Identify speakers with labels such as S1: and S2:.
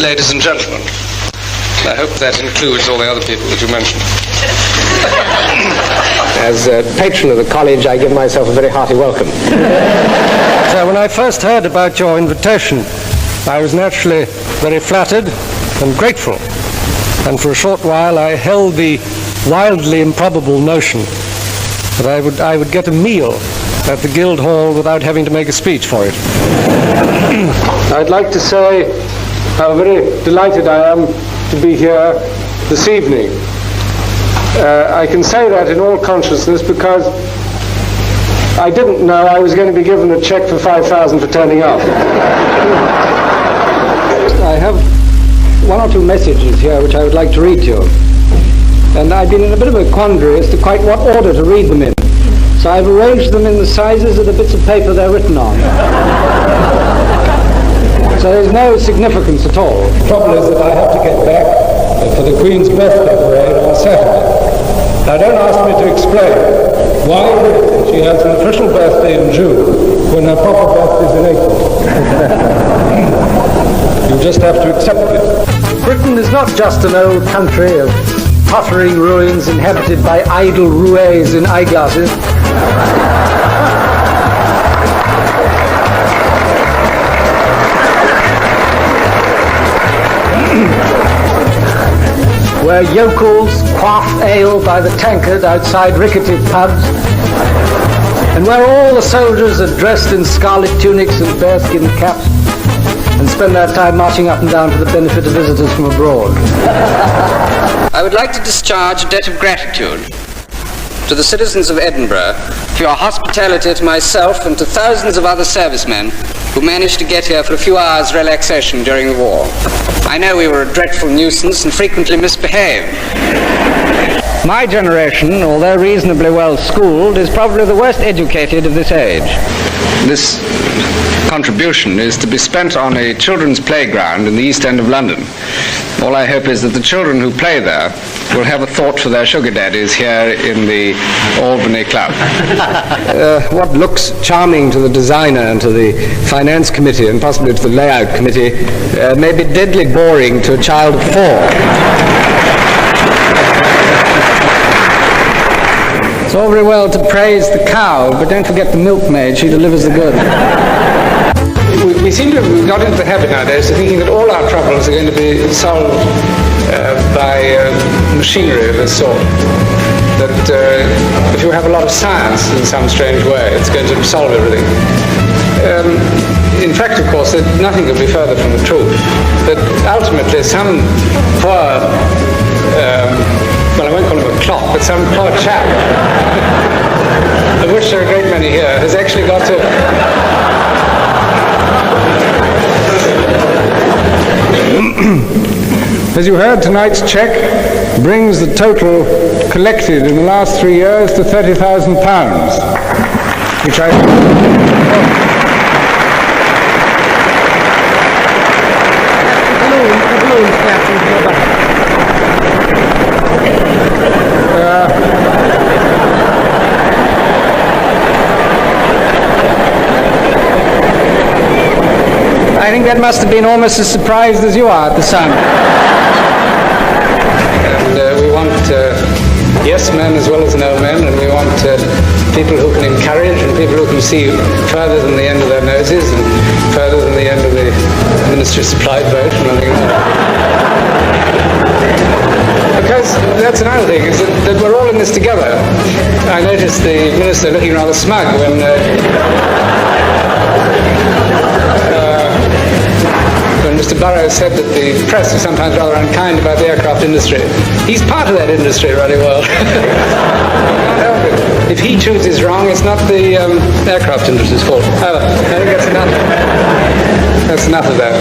S1: ladies and gentlemen. I hope that includes all the other people that you mentioned.
S2: As patron of the college, I give myself a very hearty welcome.
S3: So when I first heard about your invitation, I was naturally very flattered and grateful. And for a short while I held the wildly improbable notion that I would get a meal at the Guildhall without having to make a speech for it. I'd like to say how very delighted I am to be here this evening. I can say that in all consciousness because I didn't know I was going to be given a cheque for $5,000 for turning up. I have one or two messages here which I would like to read to you. And I've been in a bit of a quandary as to quite what order to read them in. So I've arranged them in the sizes of the bits of paper they're written on. So there's no significance at all. The trouble is that I have to get back for the Queen's birthday parade on Saturday. Now don't ask me to explain why she has an official birthday in June when her proper birthday is in April. You just have to accept it. Britain is not just an old country of tottering ruins inhabited by idle roués in eyeglasses. Where yokels quaff ale by the tankard outside rickety pubs, and where all the soldiers are dressed in scarlet tunics and bearskin caps, and spend their time marching up and down for the benefit of visitors from abroad.
S4: I would like to discharge a debt of gratitude to the citizens of Edinburgh for your hospitality to myself and to thousands of other servicemen who managed to get here for a few hours' relaxation during the war. I know we were a dreadful nuisance and frequently misbehaved. My generation, although reasonably well schooled, is probably the worst educated of this age.
S1: This contribution is to be spent on a children's playground in the East End of London. All I hope is that the children who play there will have a thought for their sugar daddies here in the Albany Club.
S2: What looks charming to the designer and to the finance committee and possibly to the layout committee may be deadly boring to a child of 4.
S3: It's all very well to praise the cow, but don't forget the milkmaid. She delivers the goods.
S2: We seem to have got into the habit nowadays of thinking that all our troubles are going to be solved by machinery of this sort. That if you have a lot of science in some strange way, it's going to solve everything. In fact, of course, nothing could be further from the truth. That ultimately some poor well, I won't call him a clock, but some poor chap, of which there are a great many here, has actually got to... As you heard, tonight's cheque brings the total collected in the last 3 years to £30,000, which I... I think that must have been almost as surprised as you are at the sound. And we want yes men as well as no men, and we want people who can encourage and people who can see further than the end of their noses and further than the end of the Ministry Supply boat and nothing like that. Because that's another thing, is that we're all in this together. I noticed the Minister looking rather smug when Mr. Burrows said that the press is sometimes rather unkind about the aircraft industry. He's part of that industry really well. If he chooses wrong, it's not the aircraft industry's fault. I think that's enough. That's enough of that.